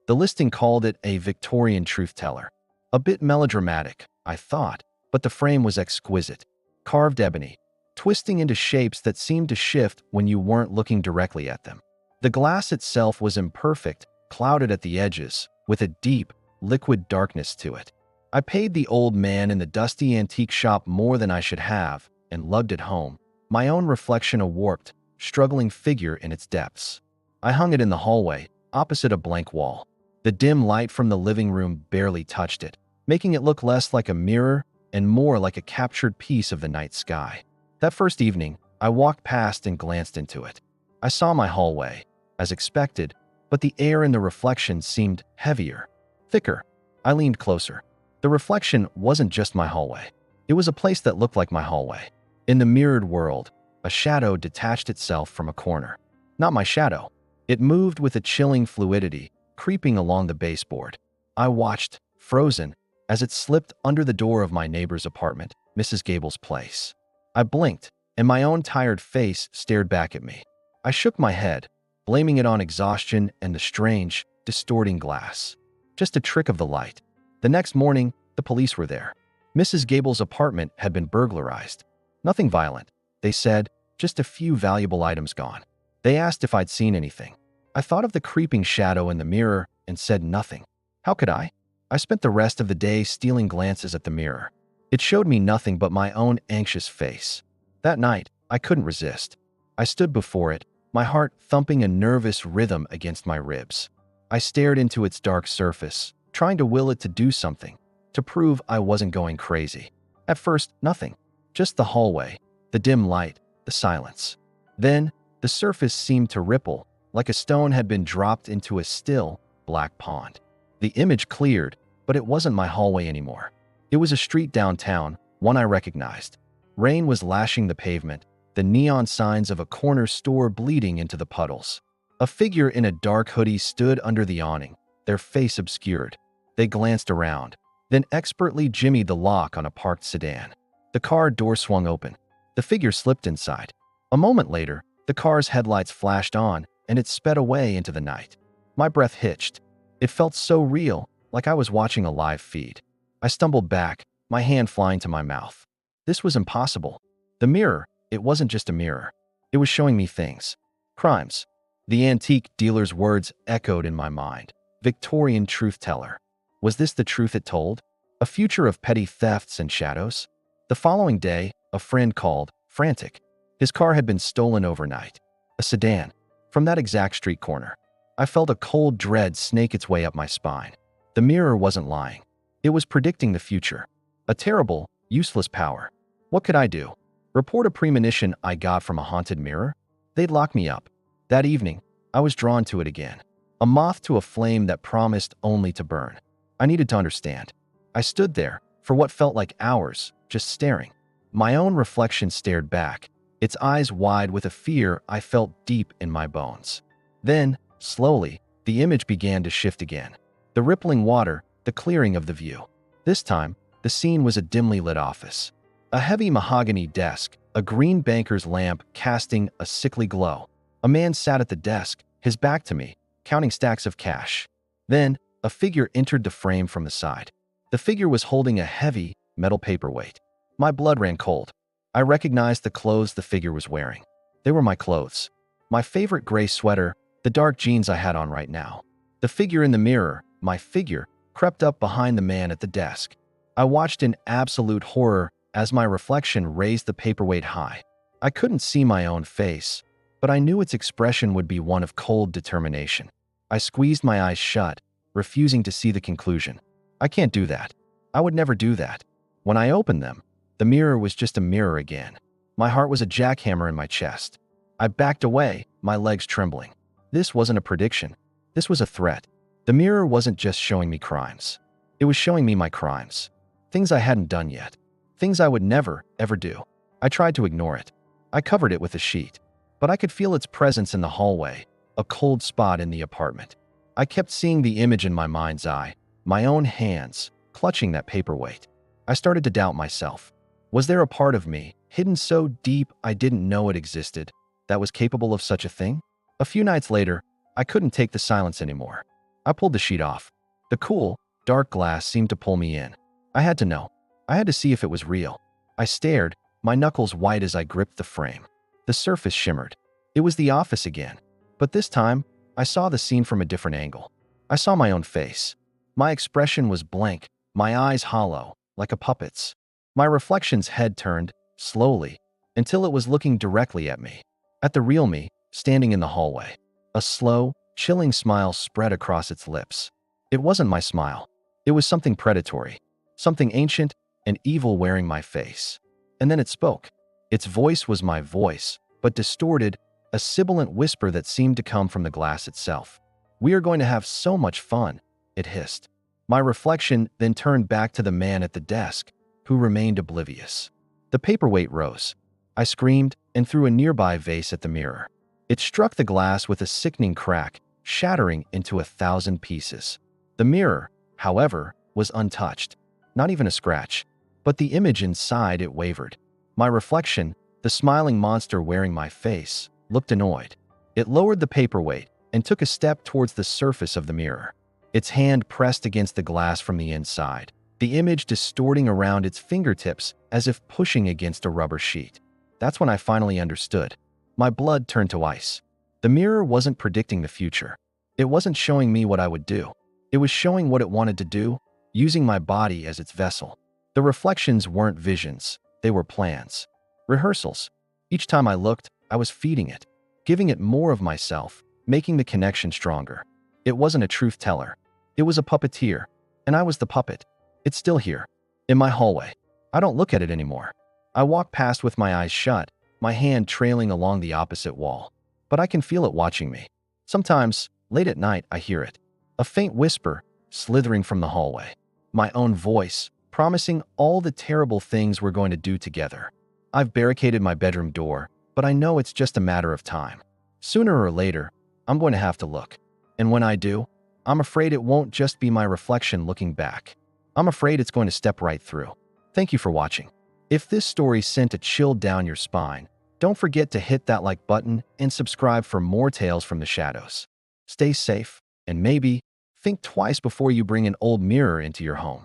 The listing called it a Victorian truth teller. A bit melodramatic, I thought, but the frame was exquisite. Carved ebony, twisting into shapes that seemed to shift when you weren't looking directly at them. The glass itself was imperfect, clouded at the edges, with a deep, liquid darkness to it. I paid the old man in the dusty antique shop more than I should have and lugged it home, my own reflection a warped, struggling figure in its depths. I hung it in the hallway, opposite a blank wall. The dim light from the living room barely touched it, making it look less like a mirror and more like a captured piece of the night sky. That first evening, I walked past and glanced into it. I saw my hallway, as expected, but the air in the reflection seemed heavier, thicker. I leaned closer. The reflection wasn't just my hallway. It was a place that looked like my hallway. In the mirrored world, a shadow detached itself from a corner. Not my shadow. It moved with a chilling fluidity, creeping along the baseboard. I watched, frozen, as it slipped under the door of my neighbor's apartment, Mrs. Gable's place. I blinked, and my own tired face stared back at me. I shook my head, blaming it on exhaustion and the strange, distorting glass. Just a trick of the light. The next morning, the police were there. Mrs. Gable's apartment had been burglarized. Nothing violent, they said, just a few valuable items gone. They asked if I'd seen anything. I thought of the creeping shadow in the mirror and said nothing. How could I? I spent the rest of the day stealing glances at the mirror. It showed me nothing but my own anxious face. That night, I couldn't resist. I stood before it, my heart thumping a nervous rhythm against my ribs. I stared into its dark surface, trying to will it to do something, to prove I wasn't going crazy. At first, nothing. Just the hallway, the dim light, the silence. Then, the surface seemed to ripple, like a stone had been dropped into a still, black pond. The image cleared, but it wasn't my hallway anymore. It was a street downtown, one I recognized. Rain was lashing the pavement, the neon signs of a corner store bleeding into the puddles. A figure in a dark hoodie stood under the awning, their face obscured. They glanced around, then expertly jimmied the lock on a parked sedan. The car door swung open. The figure slipped inside. A moment later, the car's headlights flashed on, and it sped away into the night. My breath hitched. It felt so real, like I was watching a live feed. I stumbled back, my hand flying to my mouth. This was impossible. The mirror, it wasn't just a mirror. It was showing me things. Crimes. The antique dealer's words echoed in my mind. Victorian truth teller. Was this the truth it told? A future of petty thefts and shadows? The following day, a friend called, frantic. His car had been stolen overnight. A sedan. From that exact street corner. I felt a cold dread snake its way up my spine. The mirror wasn't lying. It was predicting the future. A terrible, useless power. What could I do? Report a premonition I got from a haunted mirror? They'd lock me up. That evening, I was drawn to it again. A moth to a flame that promised only to burn. I needed to understand. I stood there, for what felt like hours, just staring. My own reflection stared back, its eyes wide with a fear I felt deep in my bones. Then, slowly, the image began to shift again. The rippling water, the clearing of the view. This time, the scene was a dimly lit office. A heavy mahogany desk, a green banker's lamp casting a sickly glow. A man sat at the desk, his back to me, counting stacks of cash. Then, a figure entered the frame from the side. The figure was holding a heavy, metal paperweight. My blood ran cold. I recognized the clothes the figure was wearing. They were my clothes. My favorite gray sweater, the dark jeans I had on right now. The figure in the mirror, my figure, crept up behind the man at the desk. I watched in absolute horror as my reflection raised the paperweight high. I couldn't see my own face, but I knew its expression would be one of cold determination. I squeezed my eyes shut, refusing to see the conclusion. I can't do that. I would never do that. When I opened them, the mirror was just a mirror again. My heart was a jackhammer in my chest. I backed away, my legs trembling. This wasn't a prediction. This was a threat. The mirror wasn't just showing me crimes. It was showing me my crimes. Things I hadn't done yet. Things I would never, ever do. I tried to ignore it. I covered it with a sheet. But I could feel its presence in the hallway, a cold spot in the apartment. I kept seeing the image in my mind's eye, my own hands, clutching that paperweight. I started to doubt myself. Was there a part of me, hidden so deep I didn't know it existed, that was capable of such a thing? A few nights later, I couldn't take the silence anymore. I pulled the sheet off. The cool, dark glass seemed to pull me in. I had to know. I had to see if it was real. I stared, my knuckles white as I gripped the frame. The surface shimmered. It was the office again. But this time, I saw the scene from a different angle. I saw my own face. My expression was blank, my eyes hollow, like a puppet's. My reflection's head turned, slowly, until it was looking directly at me. At the real me, standing in the hallway. A slow, chilling smile spread across its lips. It wasn't my smile. It was something predatory, something ancient and evil wearing my face. And then it spoke. Its voice was my voice, but distorted, a sibilant whisper that seemed to come from the glass itself. "We are going to have so much fun," it hissed. My reflection then turned back to the man at the desk, who remained oblivious. The paperweight rose. I screamed and threw a nearby vase at the mirror. It struck the glass with a sickening crack, shattering into 1,000 pieces. The mirror, however, was untouched. Not even a scratch. But the image inside it wavered. My reflection, the smiling monster wearing my face, looked annoyed. It lowered the paperweight and took a step towards the surface of the mirror. Its hand pressed against the glass from the inside, the image distorting around its fingertips as if pushing against a rubber sheet. That's when I finally understood. My blood turned to ice. The mirror wasn't predicting the future. It wasn't showing me what I would do. It was showing what it wanted to do, using my body as its vessel. The reflections weren't visions, they were plans. Rehearsals. Each time I looked, I was feeding it, giving it more of myself, making the connection stronger. It wasn't a truth teller. It was a puppeteer, and I was the puppet. It's still here, in my hallway. I don't look at it anymore. I walk past with my eyes shut, my hand trailing along the opposite wall. But I can feel it watching me. Sometimes, late at night, I hear it. A faint whisper, slithering from the hallway. My own voice, promising all the terrible things we're going to do together. I've barricaded my bedroom door, but I know it's just a matter of time. Sooner or later, I'm going to have to look. And when I do, I'm afraid it won't just be my reflection looking back. I'm afraid it's going to step right through. Thank you for watching. If this story sent a chill down your spine, don't forget to hit that like button and subscribe for more tales from the shadows. Stay safe, and maybe think twice before you bring an old mirror into your home.